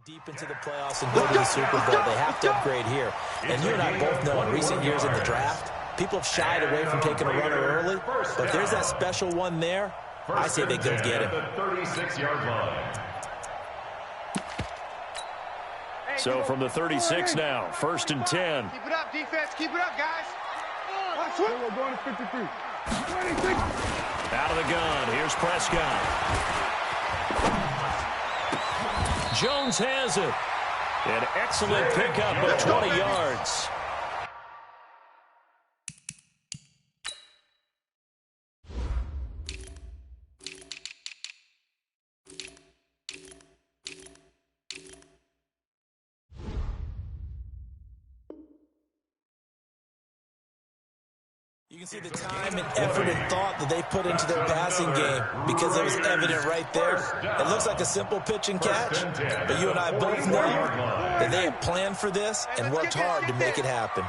Deep into the playoffs and go to the Super Bowl, they have to upgrade here. And you and I both know in recent years in the draft, people have shied away from taking a runner early. But if there's that special one there, I say they go get him. 36-yard line. So from the 36 now, 1st and 10. Keep it up, defense. Keep it up, guys. We're going to 53. 26. Out of the gun. Here's Prescott. Jones has it. An excellent pickup of 20 yards. You can see the time and effort and thought that they put into their passing game because it was evident right there. It looks like a simple pitch and catch, but you and I both know that they have planned for this and worked hard to make it happen.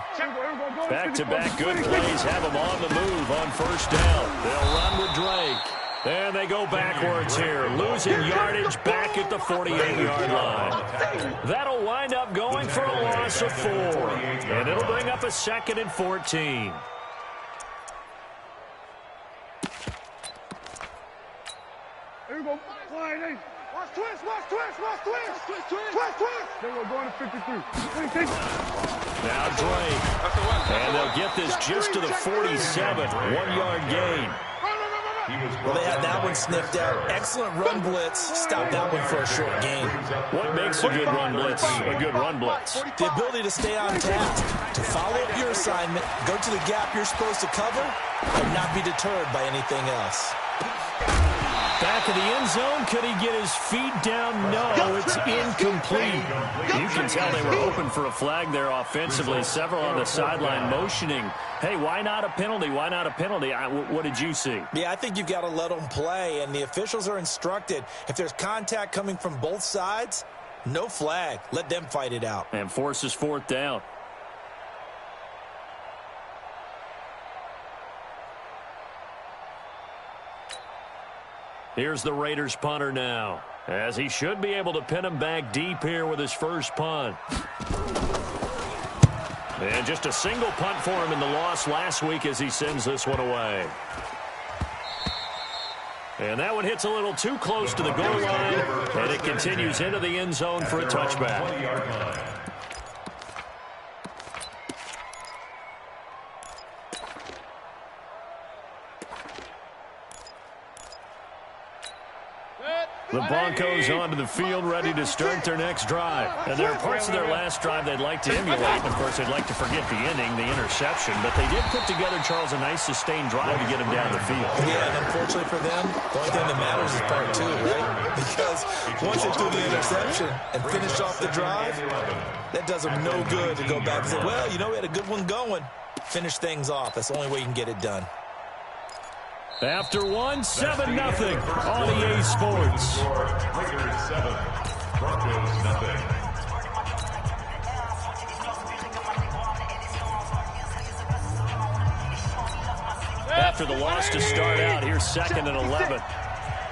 Back-to-back good plays have them on the move on 1st down. They'll run with Drake. And they go backwards here, losing yardage back at the 48-yard line. That'll wind up going for a loss of 4, and it'll bring up a 2nd and 14. Here we go. Slide. Watch twist, watch twist, watch twist. Twist. Then we're going to 53. 26. Now Drake. And they'll get this just to the 47. 1-yard gain. Well, they had that one sniffed out. Excellent run blitz. Stop that one for a short gain. What makes a good run blitz a good run blitz? The ability to stay on task, to follow up your assignment, go to the gap you're supposed to cover, and not be deterred by anything else. Back of the end zone. Could he get his feet down? No, it's incomplete. You can tell they were hoping for a flag there offensively. Several on the sideline motioning. Hey, why not a penalty? Why not a penalty? What did you see? Yeah, I think you've got to let them play, and the officials are instructed. If there's contact coming from both sides, no flag. Let them fight it out. And forces 4th down. Here's the Raiders punter now, as he should be able to pin him back deep here with his first punt. And just a single punt for him in the loss last week as he sends this one away. And that one hits a little too close to the goal line, and it continues into the end zone for a touchback. The Broncos onto the field ready to start their next drive. And there are parts of their last drive they'd like to emulate. And, of course, they'd like to forget the ending, the interception. But they did put together, Charles, a nice sustained drive to get him down the field. Yeah, and unfortunately for them, the only thing that matters is part 2, right? Because once they threw the interception and finished off the drive, that does them no good to go back and say, well, you know, we had a good one going. Finish things off. That's the only way you can get it done. After 1, 7-0 on EA Sports. Lakers 7, Broncos nothing. After the loss to start out, here's 2nd and 11.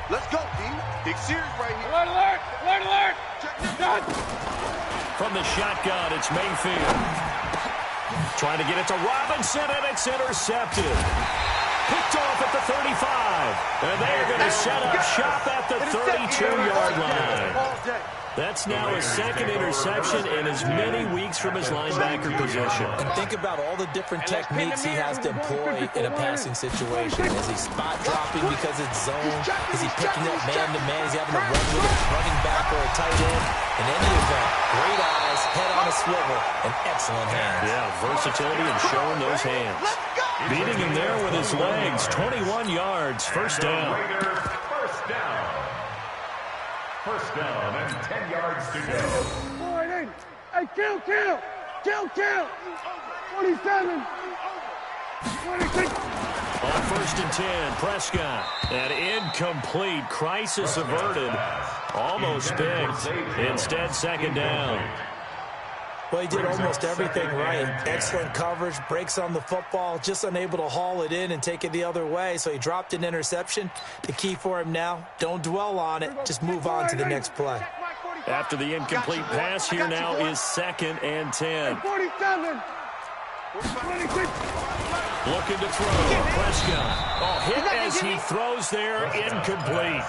Let's go, D. Big series right here. Alert! Alert! Done! From the shotgun, it's Mayfield. Trying to get it to Robinson, and it's intercepted. Picked off at the 35. And they're going to set up shop at the 32-yard line. That's now his 2nd interception in as many weeks from his linebacker position. And think about all the different techniques he has to employ in a passing situation. Is he spot dropping because it's zone? Is he picking up man-to-man? Is he having to run with a running back or a tight end? In any event, great eyes, head on a swivel, and excellent hands. Yeah, versatility and showing those hands. Beating him there with his legs. 21 yards, 1st down. First down. First down and 10 yards to go. Hey, kill! 27. 26. On 1st and 10, Prescott. An incomplete. Crisis averted. Almost picked. Instead, 2nd down. Well, he did almost everything right. Excellent coverage, breaks on the football, just unable to haul it in and take it the other way. So he dropped an interception. The key for him now, don't dwell on it. Just move on to the next play. After the incomplete pass, here now is 2nd and 10. 47. 26. Looking to throw. Prescott. Oh, hit as he throws there. Incomplete.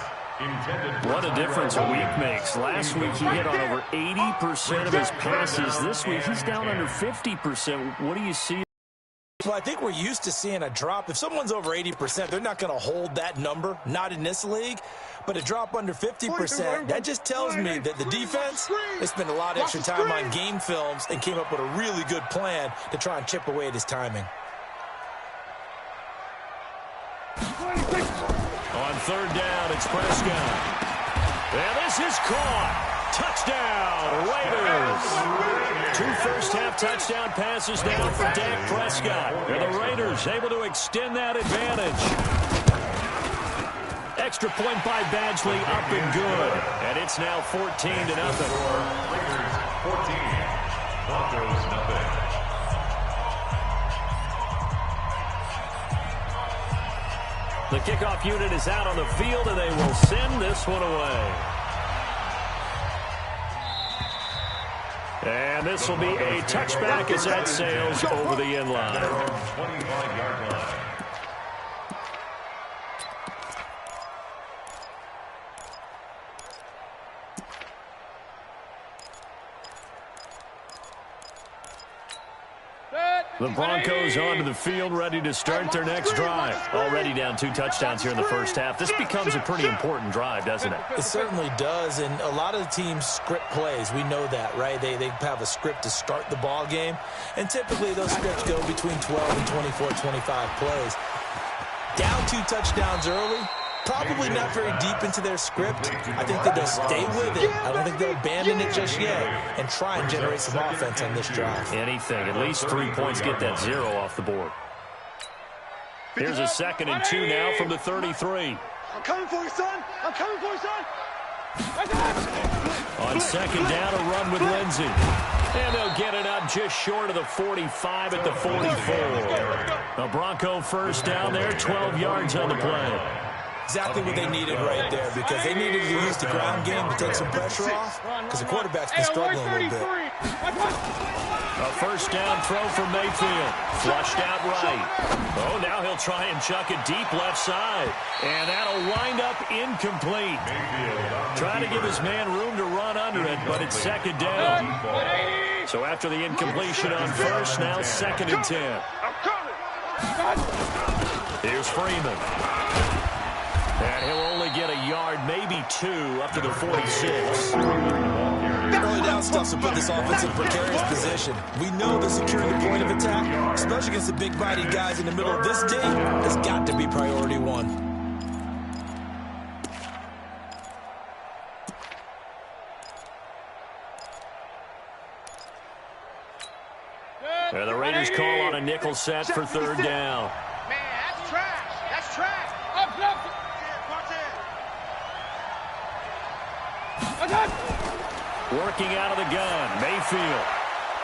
What a difference a week makes. Last week he hit on over 80% of his passes. This week he's down under 50%. What do you see? Well, I think we're used to seeing a drop. If someone's over 80%, they're not going to hold that number, not in this league. But a drop under 50%, that just tells me that the defense, they spent a lot of extra time on game films and came up with a really good plan to try and chip away at his timing. On 3rd down, it's Prescott. And this is caught. Touchdown, Raiders. 2 first-half touchdown passes now for Dak Prescott. And the Raiders able to extend that advantage. Extra point by Badgley, up and good. And it's now 14-0. Raiders 14, Broncos nothing. The kickoff unit is out on the field, and they will send this one away. And this will be a touchback as that sails over the end line. 25-yard line. The Broncos onto the field, ready to start their next drive. Already down 2 touchdowns here in the first half. This becomes a pretty important drive, doesn't it? It certainly does, and a lot of the teams script plays. We know that, right? They have a script to start the ball game, and typically those scripts go between 12 and 24, 25 plays. Down 2 touchdowns early, probably not very deep into their script. I think that they'll stay with it. I don't think they'll abandon it just yet and try and generate some offense on this drive. Anything. At least 3 points, get that 0 off the board. Here's a 2nd and 2 now from the 33. I'm coming for you, son. I'm coming for you, son. On 2nd down, a run with Lindsey. And they'll get it up just short of the 45 at the 44. A Bronco first down there, 12 yards on the play. Exactly what they needed right there, because they needed to use the ground game to take some pressure off, because the quarterback's been struggling a little bit. A first down throw from Mayfield. Flushed out right. Oh, now he'll try and chuck it deep left side. And that'll wind up incomplete. Trying to give his man room to run under it, but it's 2nd down. So after the incompletion on first, now 2nd and 10. Here's Freeman. And he'll only get a yard, maybe 2, up to the 46. Early down stuffs will put this offense in a precarious position. We know that securing the point of attack, especially against the big-bodied guys in the middle of this D, has got to be priority 1. And the Raiders call on a nickel set for 3rd down. Man, that's trash. That's trash. Working out of the gun, Mayfield.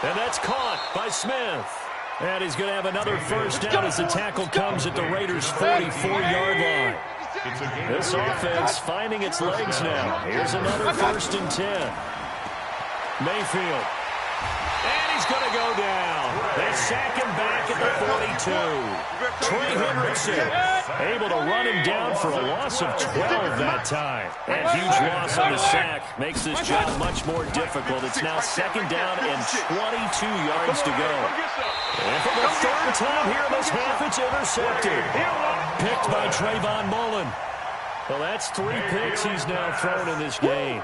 And that's caught by Smith. And he's going to have another first down as the tackle comes at the Raiders' 44-yard line. This offense finding its legs now. Here's another 1st and 10. Mayfield. And he's going to go down. They sack him back at the 42. Trey Hendrickson able to run him down for a loss of 12 that time. That huge loss on the sack makes this job much more difficult. It's now 2nd down and 22 yards to go. And for the 3rd time here in this half, it's intercepted. Picked by Trayvon Mullen. Well, that's 3 picks he's now thrown in this game.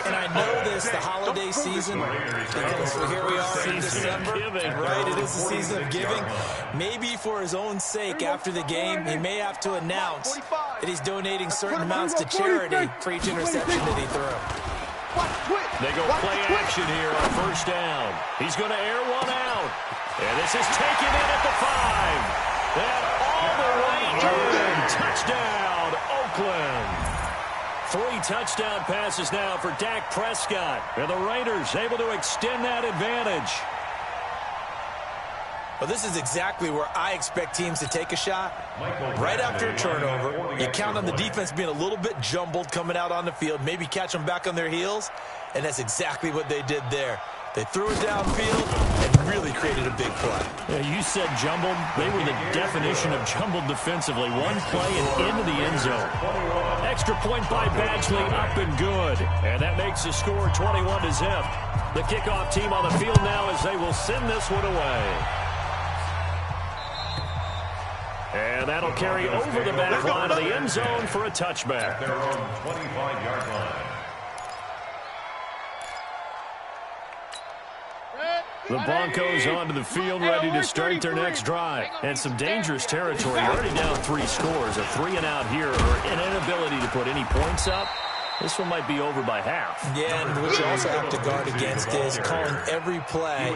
And I know this, the holiday season, because here we are in December, right? It is the season of giving. Maybe for his own sake, after the game, he may have to announce that he's donating certain amounts to charity for each interception that he threw. They go play action here on first down. He's going to air one out. And this is taken in at the 5. And all the way in. Touchdown, Oakland. 3 touchdown passes now for Dak Prescott. And the Raiders able to extend that advantage. Well, this is exactly where I expect teams to take a shot. Right after a turnover, you count on the defense being a little bit jumbled coming out on the field, maybe catch them back on their heels, and that's exactly what they did there. They threw it downfield and really created a big play. Yeah, you said jumbled. They were the definition of jumbled defensively. One play and into the end zone. Extra point by Badgley, up and good. And that makes the score 21-0. The kickoff team on the field now as they will send this one away. And that'll carry over the back line of the end zone for a touchback. Their own 25-yard line. The Broncos onto the field, ready to start their next drive. And some dangerous territory. Already down 3 scores. A 3-and-out here, or an inability to put any points up. This one might be over by half. Yeah, and what you also have to guard against is calling every play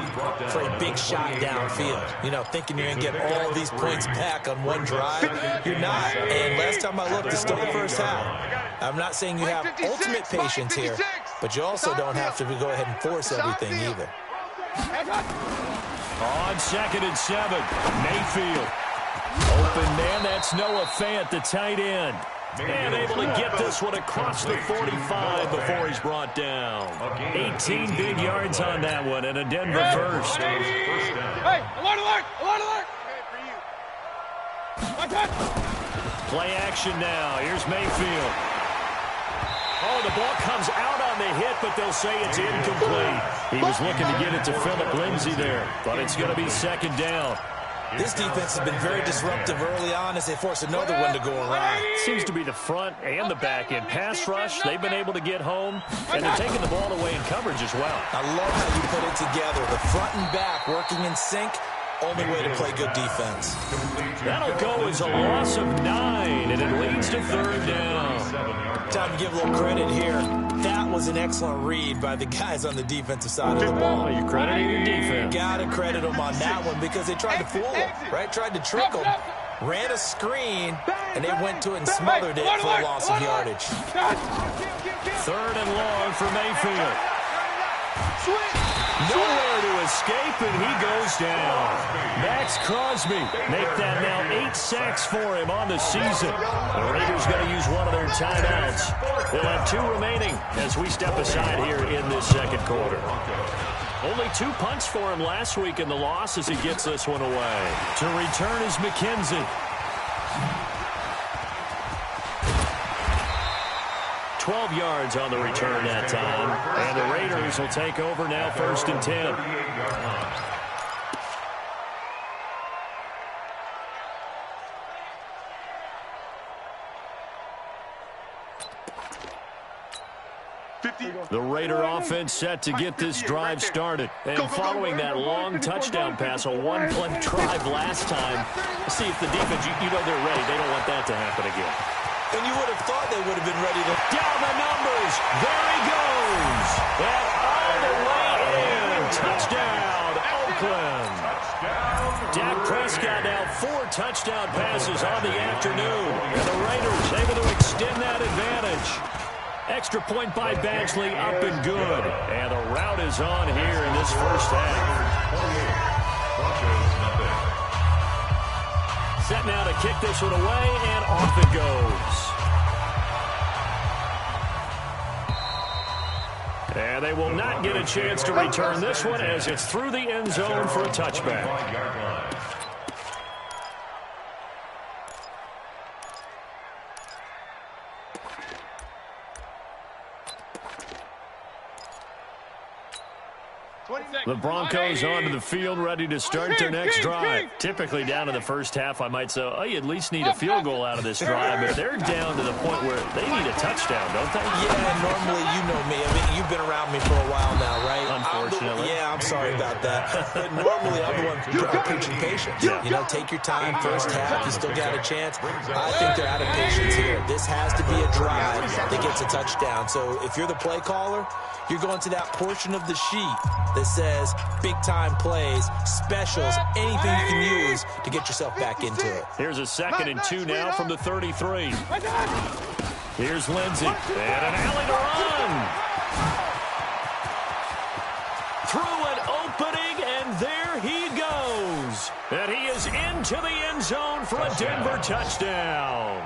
for a big shot downfield. You know, thinking you're going to get all these points back on one drive. You're not. And last time I looked, it's still the first half. I'm not saying you have ultimate patience here, but you also don't have to go ahead and force everything either. On 2nd and 7, Mayfield. Open man, that's Noah Fant, the tight end. And able to get this one across the 45 before he's brought down. 18 big yards on that one, and a Denver first. Hey, alert, alert, alert, alert. Play action now. Here's Mayfield. Oh, the ball comes out on the hit, but they'll say it's incomplete. He was looking to get it to Phillip Lindsay there, but it's going to be 2nd down. This defense has been very disruptive early on as they force another one to go around. Seems to be the front and the back end. Pass rush, they've been able to get home, and they're taking the ball away in coverage as well. I love how you put it together. The front and back working in sync. Only way to play good defense. That'll go as a loss of 9, and it leads to 3rd down. Time to give a little credit here. That was an excellent read by the guys on the defensive side of the ball. Well, you crediting your defense. Got to credit them on that one because they tried to fool them, right? Tried to trick them. Ran a screen, and they went to it and smothered it for a loss of yardage. 3rd and long for Mayfield. Nowhere to escape, and he goes down. Max Crosby make that now 8 sacks for him on the season. The Raiders going to use one of their timeouts. They'll have 2 remaining as we step aside here in this 2nd quarter. Only 2 punts for him last week in the loss as he gets this one away. To return is McKenzie. 12 yards on the return that time. And the Raiders will take over now 1st and 10. The Raider offense set to get this drive started. And following that long touchdown pass, a 1-play drive last time, see if the defense, you know they're ready. They don't want that to happen again. And you would have thought they would have been ready to... Down the numbers. There he goes. And all the way in. Touchdown, Oakland. Dak Prescott now 4 touchdown passes on the afternoon. And the Raiders able to extend that advantage. Extra point by Badgley, up and good. And the route is on here in this first half. Set now to kick this one away, and off it goes. And they will not get a chance to return this one as it's through the end zone for a touchback. The Broncos onto the field, ready to start their next drive. Typically down in the first half, I might say, oh, you at least need a field goal out of this drive. But they're down to the point where they need a touchdown, don't they? Yeah, normally, you know me. I mean, you've been around me for a while now, right? Unfortunately. I'm sorry about that. But normally, I'm the one preaching patience. Yeah. You know, take your time. First half, you still got a chance. I think they're out of patience here. This has to be a drive that gets a touchdown. So if you're the play caller, you're going to that portion of the sheet that says big-time plays, specials, anything you can use to get yourself back into it. Here's a 2nd and 2 now from the 33. Here's Lindsay. And an alley to run. Through an opening, and there he goes. goes. And he is into the end zone for a Denver touchdown.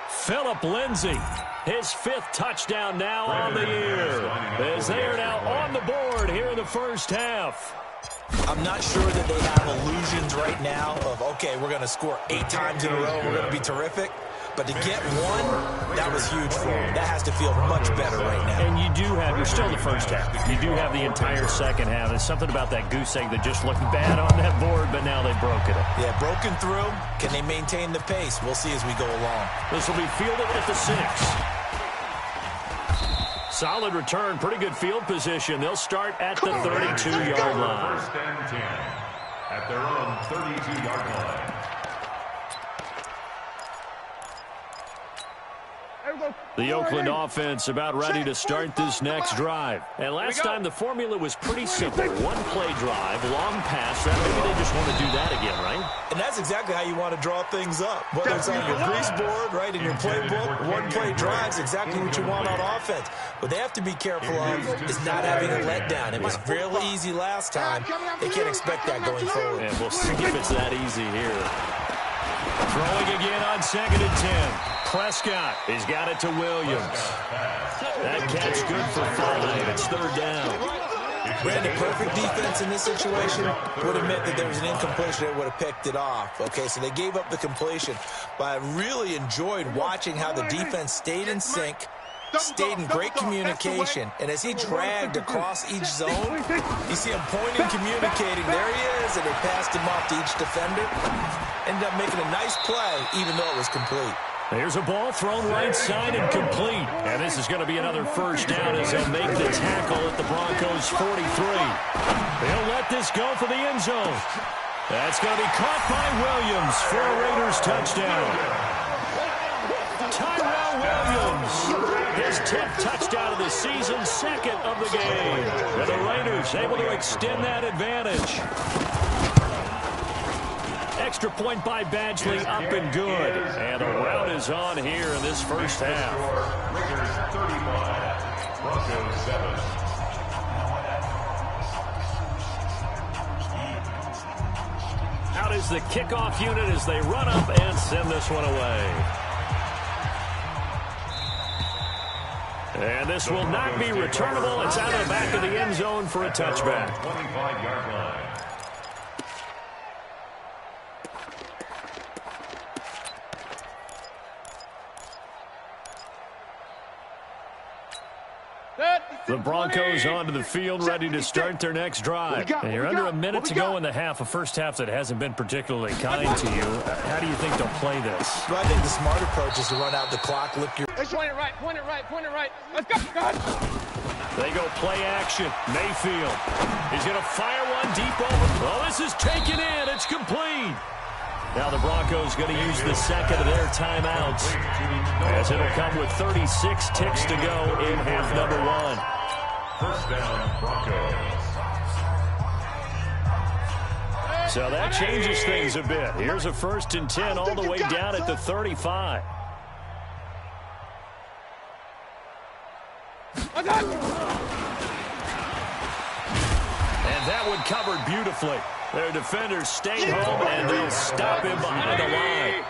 Phillip Lindsay, his 5th touchdown now on the year, as they are now on the board here in the first half. I'm not sure that they have illusions right now of, okay, we're going to score 8 times in a row, we're going to be terrific. But to get one, that was huge for them. That has to feel much better right now. And you're still in the first half. You do have the entire second half. There's something about that goose egg that just looked bad on that board, but now they've broken it. Yeah, broken through. Can they maintain the pace? We'll see as we go along. This will be fielded at the 6. Solid return, pretty good field position. They'll start at the 32-yard line. First and 10 at their own 32-yard line. The Oakland offense about ready to start this next drive. And last time the formula was pretty simple. One-play drive, long pass. Maybe they just want to do that again, right? And that's exactly how you want to draw things up. Whether it's on your grease board, right, in your playbook, one-play drives, exactly what you want on offense. What they have to be careful of is not having a letdown. It was fairly easy last time. They can't expect that going forward. And we'll see if it's that easy here. Throwing again on 2nd and 10. Prescott has got it to Williams. That catch good for 5. It's 3rd down. Brandon, perfect defense in this situation would admit that there was an incompletion that would have picked it off. Okay, so they gave up the completion. But I really enjoyed watching how the defense stayed in sync, stayed in great communication, and as he dragged across each zone, you see him pointing, communicating. There he is, and they passed him off to each defender. Ended up making a nice play, even though it was complete. There's a ball thrown right side and complete. And this is going to be another first down as they'll make the tackle at the Broncos' 43. They'll let this go for the end zone. That's going to be caught by Williams for a Raiders touchdown. Tyrell Williams, his 10th touchdown of the season, 2nd of the game. And the Raiders able to extend that advantage. Extra point by Badgley, up and good. And a rout is on here in this first half. Raiders 35, Broncos 7. Out is the kickoff unit as they run up and send this one away. And this will not be returnable. It's out of the back of the end zone for a touchback. 25-yard line. The Broncos onto the field, ready to start their next drive. And you're under a minute to go in the half, a first half that hasn't been particularly kind to you. How do you think they'll play this? Well, I think the smart approach is to run out the clock, lick your... Point it right, point it right, point it right. Let's go. They go play action. Mayfield. He's going to fire one deep over. Oh, this is taken in. It's complete. Now the Broncos going to use the second of their timeouts, as it'll come with 36 ticks to go in half number 1. First down, Broncos. So that changes things a bit. Here's a 1st and 10 all the way down at the 35. And that one covered beautifully. Their defenders stayed home, and they'll stop him behind the line.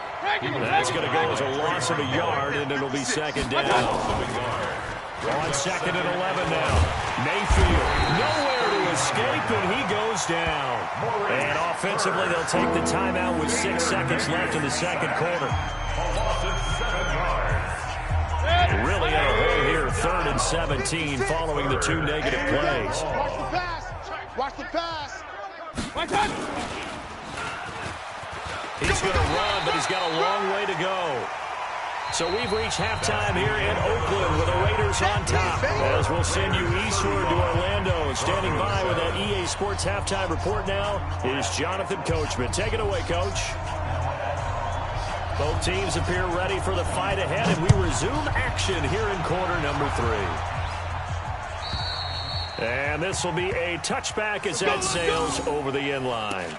That's going to go as a loss of a yard, and it'll be 2nd down. On 2nd and 11 now. Mayfield, nowhere to escape, and he goes down. And offensively, they'll take the timeout with 6 seconds left in the second quarter. Really in a hole here, 3rd and 17, following the 2 negative plays. Watch the pass. Watch the pass. He's going to run, but he's got a long way to go. So we've reached halftime here in Oakland with the Raiders on top. As we'll send you eastward to Orlando. Standing by with that EA Sports halftime report now is Jonathan Coachman. Take it away, Coach. Both teams appear ready for the fight ahead, and we resume action here in quarter number 3. And this will be a touchback as that sails over the end line.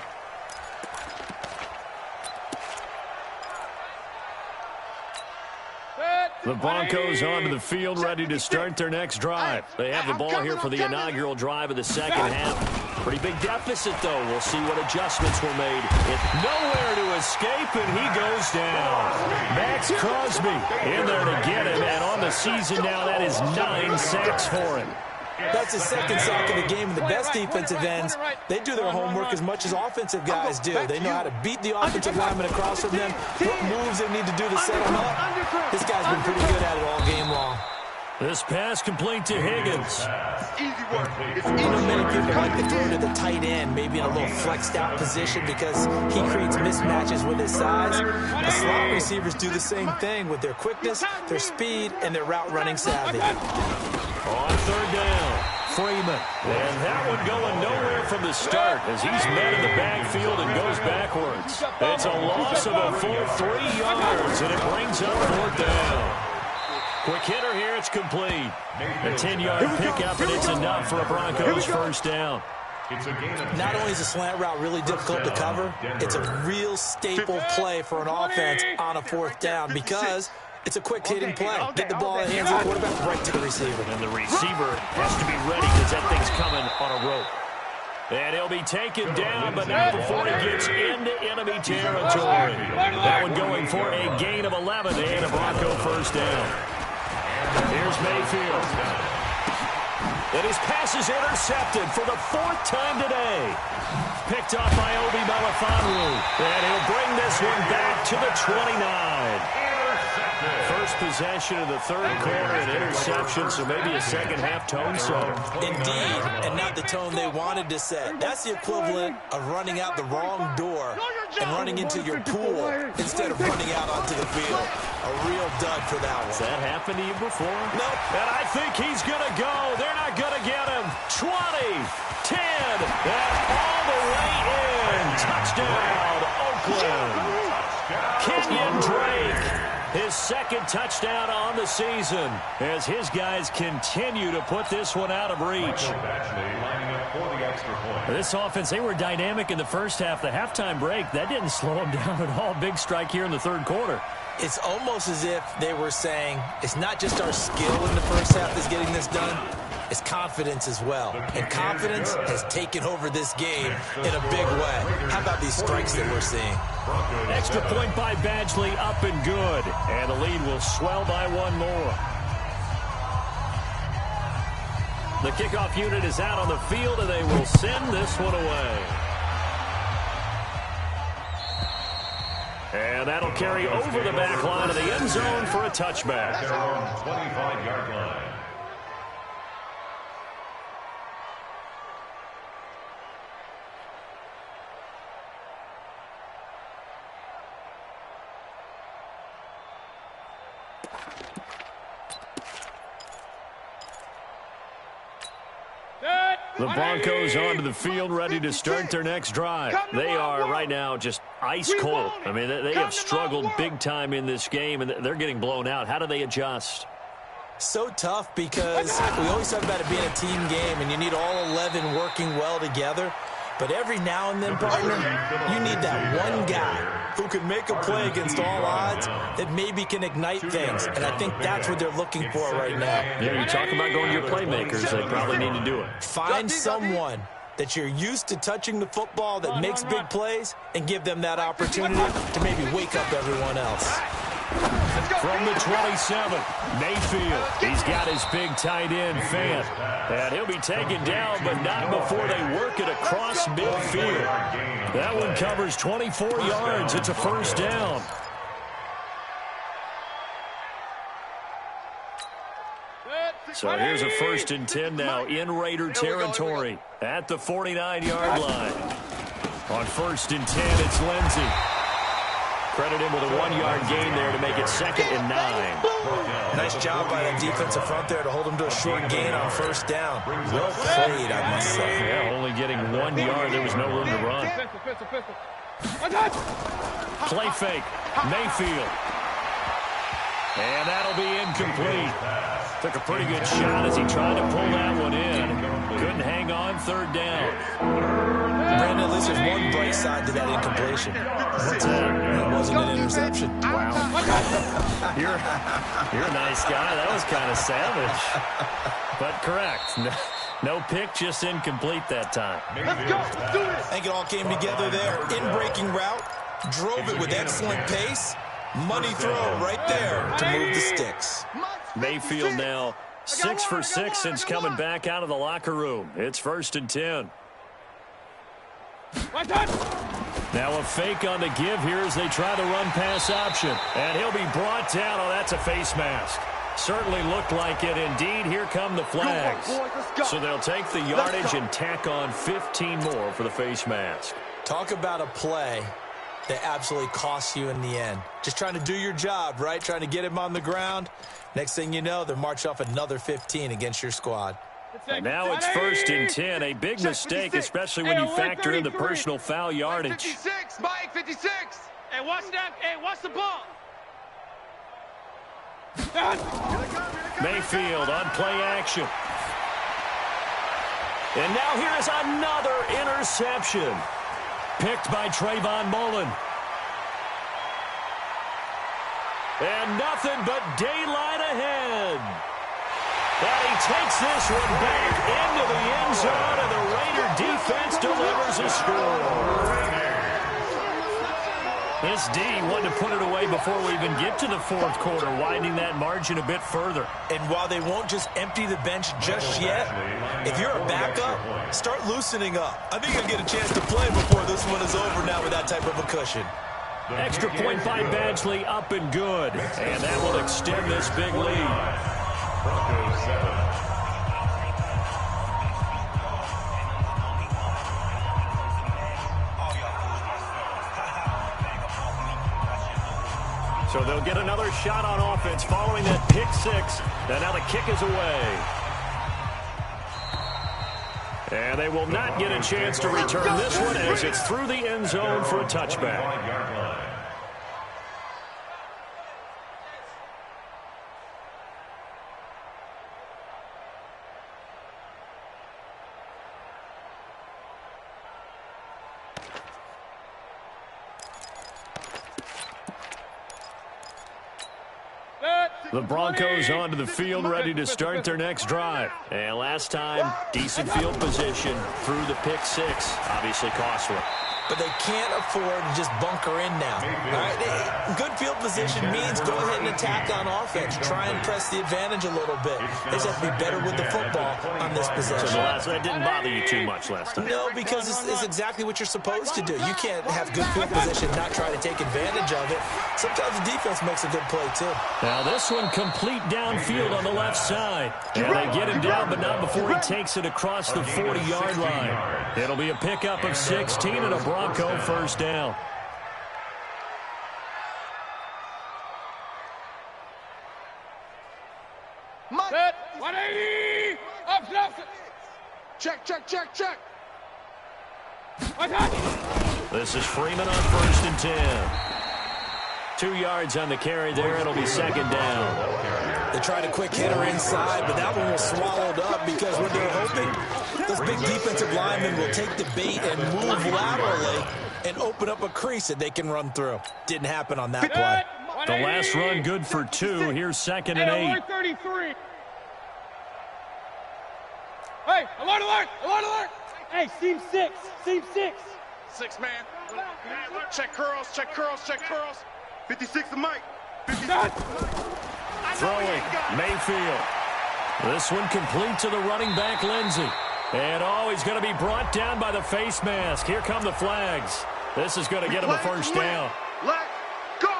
The Broncos onto the field, ready to start their next drive. They have the ball here for the inaugural drive of the second half. Pretty big deficit, though. We'll see what adjustments were made. Nowhere to escape, and he goes down. Max Crosby in there to get him, and on the season now, that is 9 sacks for him. That's his second sack of the game, and the best defensive ends, they do their homework as much as offensive guys do. They know how to beat the offensive lineman across from them, what moves they need to do to set them up. This guy's been pretty good at it all game long. This pass complete to Higgins. Many people like to throw to the tight end, maybe in a little flexed out position because he creates mismatches with his size. The slot receivers do the same thing with their quickness, their speed, and their route running savvy. On third down, Freeman. And that one going nowhere from the start as he's met in the backfield and goes backwards. It's a loss of a full 3 yards, and it brings up fourth down. Quick hitter here, it's complete. A 10-yard pickup, and it's enough for a Broncos first down. Not only is a slant route really difficult to cover, it's a real staple play for an offense on a fourth down because it's a quick-hitting play. Get the ball in the hands of the quarterback right to the receiver. And the receiver has to be ready because that thing's coming on a rope. And he'll be taken down, but not before he gets into enemy territory. That one going for a gain of 11 and a Bronco first down. Here's Mayfield. And his pass is intercepted for the 4th time today. Picked off by Obi Melifonwu. And he'll bring this one back to the 29. First possession of the third quarter, an interception, so maybe a second-half tone setter. Indeed, and not the tone they wanted to set. That's the equivalent of running out the wrong door and running into your pool instead of running out onto the field. A real dud for that one. Has that happened to you before? Nope. And I think he's going to go. They're not going to get him. 20, 10, and all the way in. Touchdown, Oakland. Kenyon Drake. His second touchdown on the season as his guys continue to put this one out of reach. This offense, they were dynamic in the first half. The halftime break, that didn't slow them down at all. Big strike here in the third quarter. It's almost as if they were saying, it's not just our skill in the first half that's getting this done, it's confidence as well. And confidence has taken over this game in a big way. How about these strikes that we're seeing? Extra point by Badgley, up and good. And the lead will swell by one more. The kickoff unit is out on the field, and they will send this one away. And that'll carry over the back line of the end zone for a touchback. 25-yard line. The Broncos onto the field, ready to start their next drive. They are right now just ice cold. I mean, they have struggled big time in this game, and they're getting blown out. How do they adjust? So tough because we always talk about it being a team game, and you need all 11 working well together. But every now and then, partner, you need that one guy who can make a play against all odds that maybe can ignite things. And I think that's what they're looking for right now. Yeah, you talk about going to your playmakers. They probably need to do it. Find someone that you're used to touching the football that makes big plays and give them that opportunity to maybe wake up everyone else. From the 27, Mayfield. He's got his big tight end, Fant. And he'll be taken down, but not before they work it across midfield. That one covers 24 yards. It's a first down. So here's a 1st and 10 now in Raider territory at the 49-yard line. On 1st and 10, it's Lindsey. Credit him with a 1-yard gain there to make it 2nd and 9. Nice job by the defensive front there to hold him to a short gain on first down. Well played, I must say. Yeah, only getting 1 yard. There was no room to run. Play fake. Mayfield. And that'll be incomplete. Took a pretty good shot as he tried to pull that one in. Couldn't hang on, 3rd down. Brandon, at least there's one bright side to that incompletion. What's that? It wasn't an interception. Wow. You're a nice guy. That was kind of savage. But correct. No pick, just incomplete that time. Let's go. Let's do this. I think it all came together there. In-breaking route, drove it with excellent pace. Money throw right there to move the sticks. Mayfield now 6 for 6 since coming back out of the locker room. It's 1st and 10. Now a fake on the give here as they try the run-pass option. And he'll be brought down. Oh, that's a face mask. Certainly looked like it. Indeed, here come the flags. So they'll take the yardage and tack on 15 more for the face mask. Talk about a play that absolutely costs you in the end. Just trying to do your job, right? Trying to get him on the ground. Next thing you know, they're marching off another 15 against your squad. And now it's 1st and 10. A big mistake, especially when you factor in the personal foul yardage. 56, Mike, 56. Hey, watch that. Hey, watch the ball. Mayfield on play action. And now here is another interception. Picked by Trayvon Mullen. And nothing but daylight ahead. And he takes this one back into the end zone, and the Raider defense delivers a score. This D wanted to put it away before we even get to the 4th quarter, widening that margin a bit further. And while they won't just empty the bench just yet, if you're a backup, start loosening up. I think you'll get a chance to play before this one is over now with that type of a cushion. Extra point by Badgley, up and good. And that will extend this big lead. Broncos 7. So they'll get another shot on offense following that pick 6. And now the kick is away. And they will not get a chance to return this one as it's through the end zone for a touchback. The Broncos onto the field, ready to start their next drive. And last time, decent field position through the pick 6. Obviously costly. But they can't afford to just bunker in now. All right? Good field position means go ahead and attack on offense. Try and press the advantage a little bit. They just have to be better with the football on this possession. So that didn't bother you too much last time? No, because it's exactly what you're supposed to do. You can't have good field position and not try to take advantage of it. Sometimes the defense makes a good play, too. Now this one complete downfield on the left side. And they get him down, but not before he takes it across the 40-yard line. It'll be a pickup of 16 and a Bronco first down. Set. 180. Up, left. Check, check, check, check. This is Freeman on 1st and 10. 2 yards on the carry there. It'll be 2nd down. They tried a quick hitter inside, but that one was swallowed up because what they're hoping, this big defensive lineman will take the bait and move laterally and open up a crease that they can run through. Didn't happen on that play. The last run good for 2. Here's 2nd and 8. 33. Hey, alert, alert, alert, alert. Hey, seam 6, seam 6. 6 man. Check curls, check curls, check curls. 56 to Mike. 56. Throwing, Mayfield. This one complete to the running back, Lindsey. And he's going to be brought down by the face mask. Here come the flags. This is going to get him a first down. Let's go.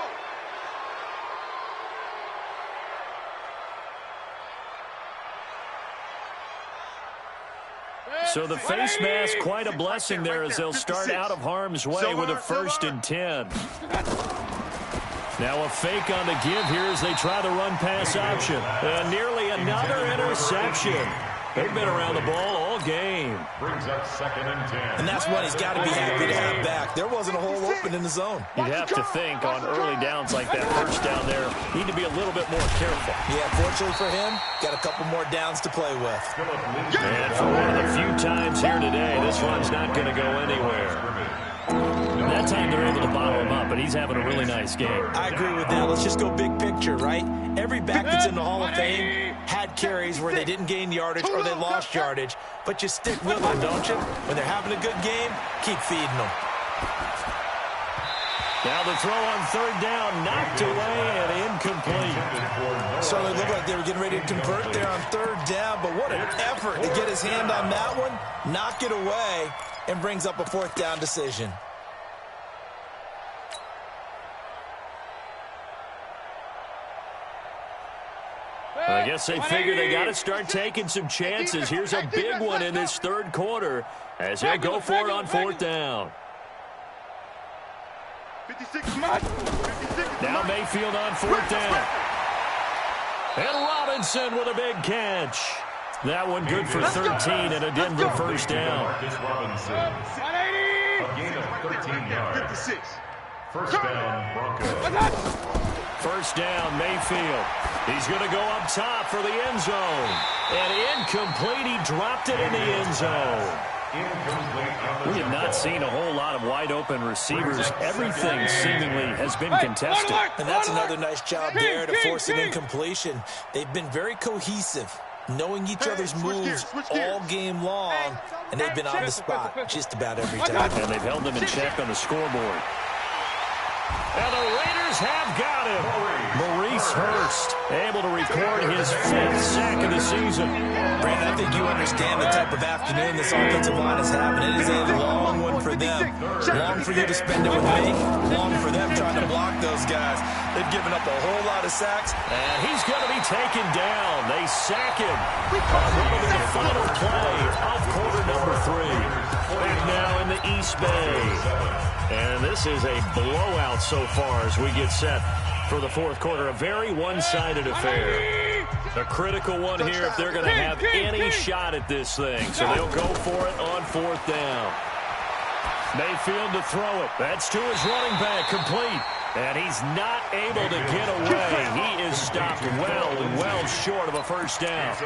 So the face mask, quite a blessing there as they'll start out of harm's way with a 1st and 10. Now a fake on the give here as they try the run-pass option. And nearly another interception. They've been around the ball all game. Brings up 2nd and 10. And that's one he's got to be happy to have back. There wasn't a hole open in the zone. You'd have to think on early downs like that, first down there, need to be a little bit more careful. Yeah, fortunately for him, got a couple more downs to play with. And for one of the few times here today, this one's not going to go anywhere. That time they're able to bottle him up, but he's having a really nice game. I agree with that. Let's just go big picture, right? Every back that's in the Hall of Fame had carries where they didn't gain yardage or they lost yardage, but you stick with them, don't you? When they're having a good game, keep feeding them. Now the throw on third down, knocked away and incomplete. So it looked like they were getting ready to convert there on third down, but what an effort to get his hand on that one, knock it away, and brings up a fourth down decision. I guess they figure they got to start taking some chances. Here's a big one in this third quarter as they'll go for it on fourth down. 56. Now Mayfield on fourth down. And Robinson with a big catch. That one good for 13 and a Denver first down. Marcus Robinson. A gain of 13 yards. 56. First down, Broncos. First down, Mayfield. He's going to go up top for the end zone. And incomplete. He dropped it in the end zone. We have not seen a whole lot of wide-open receivers. Everything seemingly has been contested. And that's another nice job there to force an incompletion. They've been very cohesive, knowing each other's moves all game long, and they've been on the spot just about every time. And they've held them in check on the scoreboard. And the Raiders have got him. Maurice Hurst able to record his 5th sack of the season. Brandon, I think you understand the type of afternoon this offensive line is having. It is a long one for them. Long for you to spend it with me. Long for them trying to block those guys. They've given up a whole lot of sacks. And he's going to be taken down. They sack him on the final play of quarter number 3. Back now in the East Bay. And this is a blowout so far as we get set for the fourth quarter. A very one-sided affair. A critical one here if they're going to have any shot at this thing. So they'll go for it on fourth down. Mayfield to throw it. That's to his running back, complete. And he's not able to get away. He is stopped well short of a first down.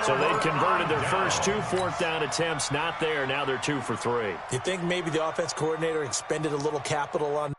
So they've converted their first 2 fourth down attempts. Not there. Now they're 2 for 3. You think maybe the offense coordinator expended a little capital on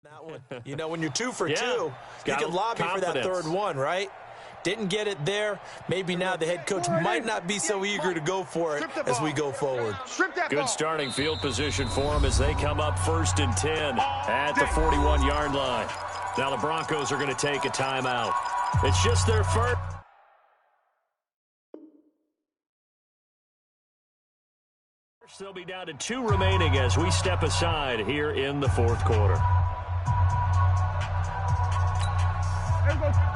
that one. You know, when you're 2 for 2, you can lobby for that third one, right? Didn't get it there. Maybe now the head coach might not be so eager to go for it as we go forward. Good starting field position for them as they come up 1st and 10 at the 41-yard line. Now the Broncos are going to take a timeout. It's just their first. They'll be down to 2 remaining as we step aside here in the fourth quarter.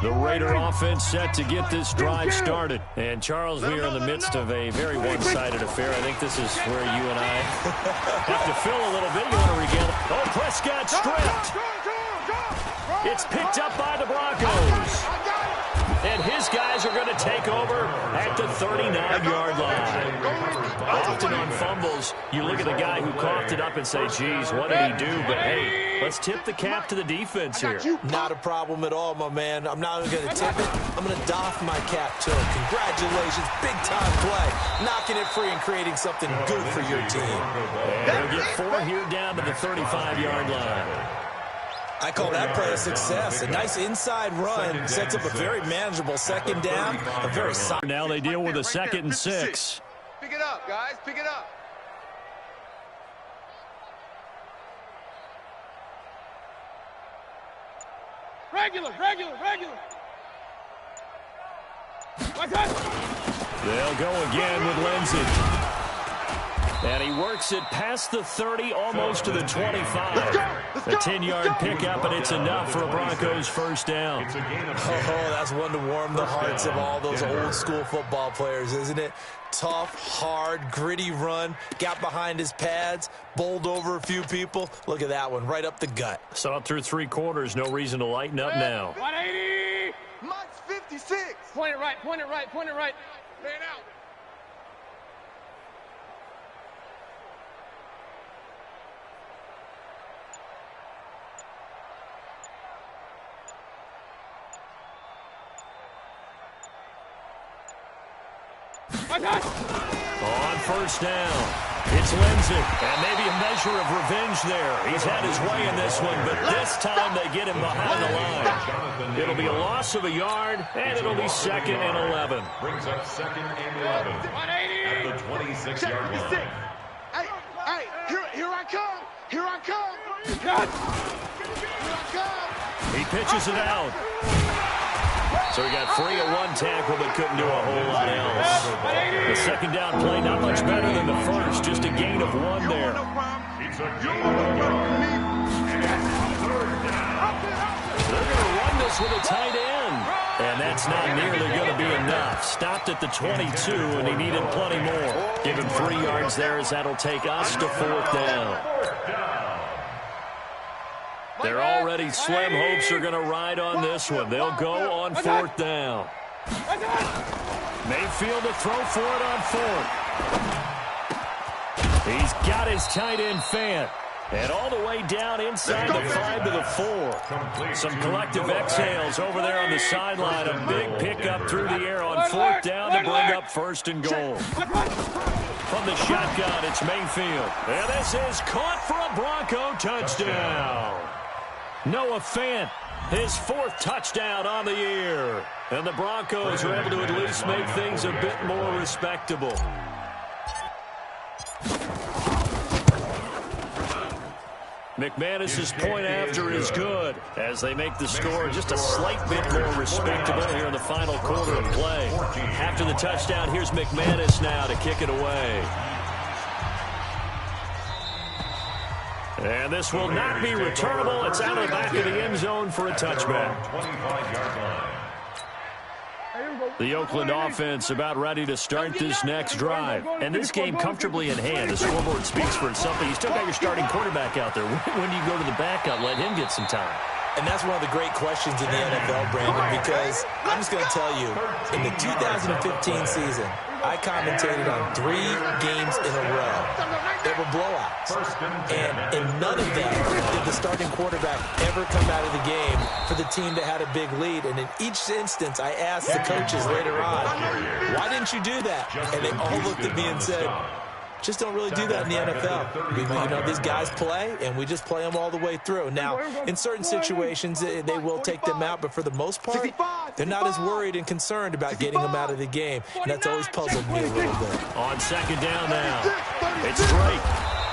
The Raider offense set to get this drive started. And, Charles, we are in the midst of a very one-sided affair. I think this is where you and I have to fill a little bit. You want to regain it. Oh, Prescott stripped. It's picked up by the Broncos. And his guys are going to take over at the 39-yard line. Often on fumbles, you look at the guy who coughed it up and say, geez, what did he do? But, hey, let's tip the cap to the defense here. Not a problem at all, my man. I'm not even going to tip it. I'm going to doff my cap to him. Congratulations. Big-time play. Knocking it free and creating something good for your team. And they'll get 4 here down to the 35-yard line. I call that play a success. A nice inside run sets up a very manageable second down. A very solid. Now they deal with a 2nd and 6. Pick it up, guys. Pick it up. Regular. They'll go again with Lindsey. And he works it past the 30, almost to the 25. A 10-yard pickup, and it's enough for a Broncos first down. Oh, that's one to warm the hearts of all those old-school football players, isn't it? Tough, hard, gritty run. Got behind his pads, bowled over a few people. Look at that one, right up the gut. Saw it through 3 quarters. No reason to lighten up now. 180. Mike's 56. Point it right. Lay it out. On first down, it's Lindsey. And maybe a measure of revenge there. He's had his way in this one, but this time they get him behind the line. It'll be a loss of a yard, and it'll be 2nd and 11. Brings up 2nd and 11 at the 26-yard line. Hey, here I come. Here I come. He pitches it out. So he got free of 1 tackle, but couldn't do a whole lot else. The second down play, not much better than the first, just a gain of 1 there. It's a gain of 1. And 3rd down. They're going to run this with a tight end. And that's not nearly going to be enough. Stopped at the 22, and he needed plenty more. Give him 3 yards there, as that'll take us to 4th down. Their already slim hopes are going to ride on this one. They'll go on 4th down. Mayfield to throw for it on 4th. He's got his tight end Fant. And all the way down inside the 5 to the 4. Some collective exhales over there on the sideline. A big pickup through the air on 4th down to bring up 1st and goal. From the shotgun, it's Mayfield. And this is caught for a Bronco touchdown. Noah Fant, his 4th touchdown on the year. And the Broncos are able to at least make things a bit more respectable. McManus's point after is good as they make the score just a slight bit more respectable here in the final quarter of play. After the touchdown, here's McManus now to kick it away. And this will not be returnable. It's out of the back of the end zone for a touchback. 25-yard line. The Oakland offense about ready to start this next drive. And this game comfortably in hand. The scoreboard speaks for itself. But you still got your starting quarterback out there. When do you go to the backup, let him get some time? And that's one of the great questions in the NFL, Brandon, because I'm just going to tell you, in the 2015 season, I commentated on 3 games in a row. They were blowouts. And in none of them did the starting quarterback ever come out of the game for the team that had a big lead. And in each instance, I asked the coaches later on, why didn't you do that? And they all looked at me and said, just don't really do that in the NFL. These guys play, and we just play them all the way through. Now, in certain situations, they will take them out, but for the most part, they're not as worried and concerned about getting them out of the game. And that's always puzzled me a little bit. On second down now, it's Drake.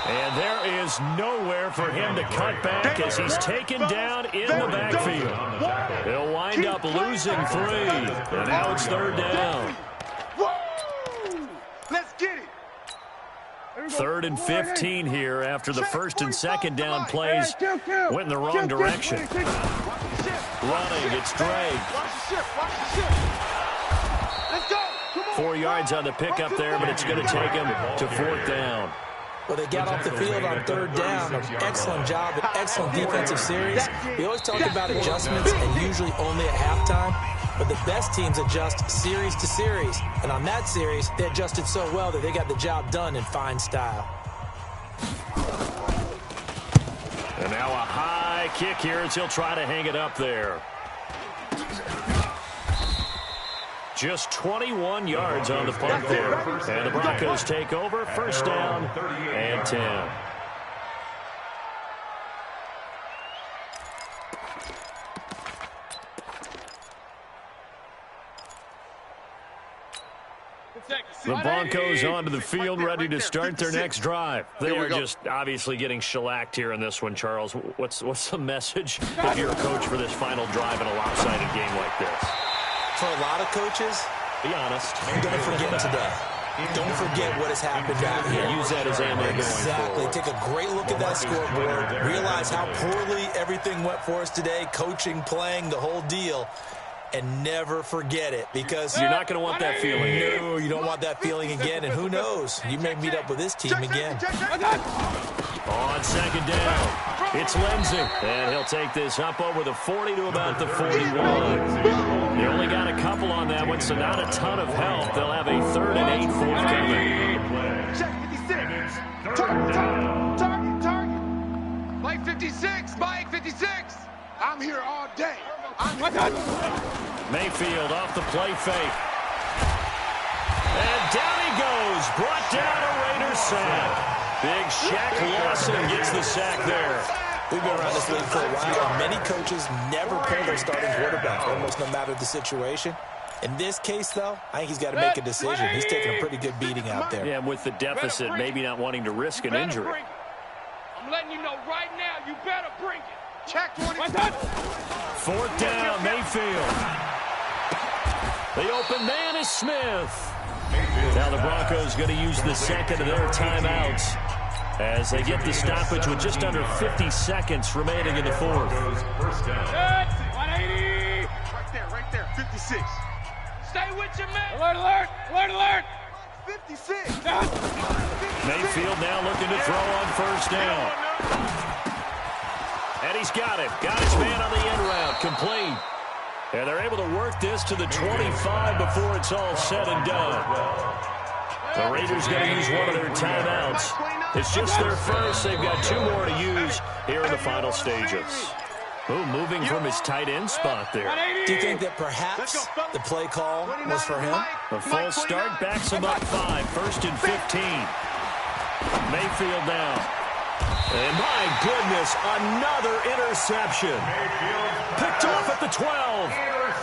And there is nowhere for him to cut back as he's taken down in the backfield. He'll wind up losing 3. And now it's 3rd down. Let's get it. 3rd and 15 here after the 1st and 2nd down plays went in the wrong direction. Running, it's Drake. 4 yards on the pickup there, but it's going to take him to 4th down. Well, they got off the field on 3rd down. An excellent job, an excellent defensive series. We always talk about adjustments and usually only at halftime. but the best teams adjust series to series. And on that series, they adjusted so well that they got the job done in fine style. And now a high kick here as he'll try to hang it up there. Just 21 yards on the punt there. And the Broncos take over, first down and 10. The Broncos onto the field, ready to start their next drive. They are just obviously getting shellacked here in this one, Charles. What's the message if you're a coach for this final drive in a lopsided game like this? For a lot of coaches, be honest, don't forget today. Don't forget what has happened out here. Use that as ammo going Exactly. forward. Take a great look at that scoreboard. Realize how poorly everything went for us today, coaching, playing, the whole deal. And never forget it, because you're not going to want that feeling. No, you don't want that feeling again. And who knows? You may meet up with this team again. On second down, it's Lindsey. And he'll take this up over the 40 to about the 41. They only got a couple on that one, so not a ton of help. They'll have a 3rd and 8 forthcoming. Check 56. Target. Mike 56. Mike 56. I'm here all day. Mayfield off the play fake. And down he goes. Brought down a Raiders sack. Big Shaq Lawson gets the sack there. We've been around this league for a while, and many coaches never pull their starting quarterback, almost no matter the situation. In this case, though, I think he's got to make a decision. He's taking a pretty good beating out there. Yeah, with the deficit, maybe not wanting to risk an injury. I'm letting you know right now, you better bring it. Check 20. 4th down, Mayfield. The open man is Smith. Now the Broncos going to use the second of their timeouts as they get the stoppage with just under 50 seconds remaining in the 4th. 180. Right there, 56. Stay with your man. Alert. 56. Mayfield now looking to throw on first down. And he's got it. Got his man on the end route. Complete. And they're able to work this to the 25 before it's all said and done. The Raiders going to use one of their timeouts. It's just their first. They've got 2 more to use here in the final stages. Ooh, moving from his tight end spot there. Do you think that perhaps the play call was for him? The full start backs him up 5. 1st and 15. Mayfield now. And my goodness, another interception. Picked off at the 12.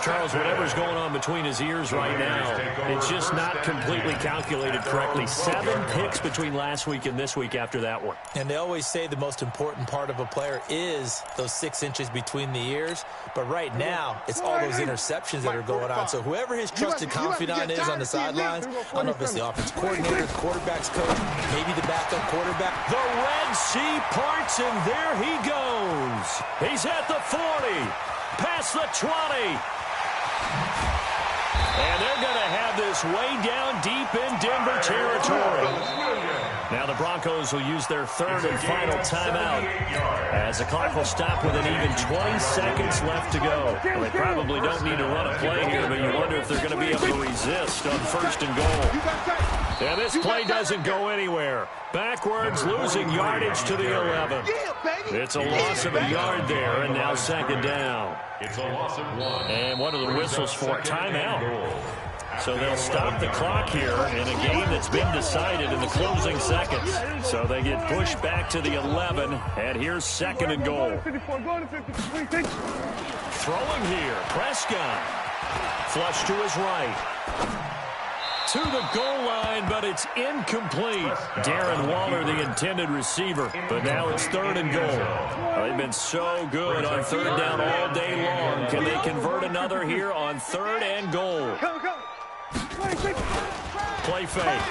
Charles, whatever's going on between his ears right now, it's just not completely calculated correctly. 7 picks between last week and this week after that one. And they always say the most important part of a player is those 6 inches between the ears. But right now, it's all those interceptions that are going on. So whoever his trusted confidant is on the sidelines, I don't know if it's the offensive coordinator, the quarterback's coach, maybe the backup quarterback. The Red Sea parts, and there he goes. He's at the 40, past the 20. And they're going to have this way down deep in Denver territory. Now the Broncos will use their 3rd and final timeout as the clock will stop with an even 20 seconds left to go. Well, they probably don't need to run a play here, but you wonder if they're going to be able to resist on 1st and goal. And this play doesn't go anywhere. Backwards, losing yardage to the 11. It's a loss of a yard there, and now 2nd down. It's a loss of 1. And one of the whistles for timeout. So they'll stop the clock here in a game that's been decided in the closing seconds. So they get pushed back to the 11, and here's 2nd and goal. Throwing here, Prescott. Flush to his right. To the goal line, but it's incomplete. Darren Waller, the intended receiver, but now it's 3rd and goal. They've been so good on 3rd down all day long. Can they convert another here on 3rd and goal? Play fake.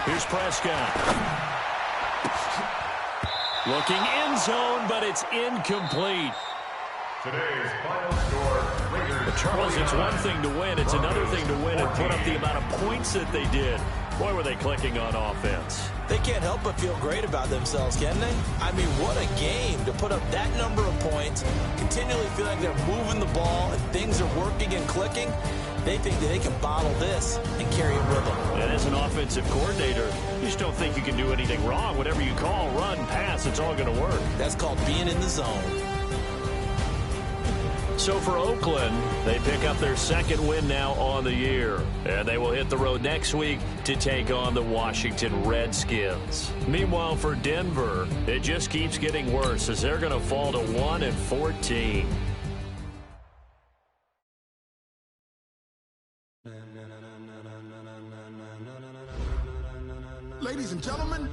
Here's Prescott. Looking end zone, but it's incomplete. Today's final score. But Charles, it's one thing to win. It's another thing to win and put up the amount of points that they did. Boy, were they clicking on offense. They can't help but feel great about themselves, can they? I mean, what a game to put up that number of points, continually feel like they're moving the ball and things are working and clicking. They think that they can bottle this and carry it with them. And as an offensive coordinator, you just don't think you can do anything wrong. Whatever you call, run, pass, it's all going to work. That's called being in the zone. So for Oakland, they pick up their second win now on the year. And they will hit the road next week to take on the Washington Redskins. Meanwhile, for Denver, it just keeps getting worse as they're going to fall to 1-14. Ladies and gentlemen,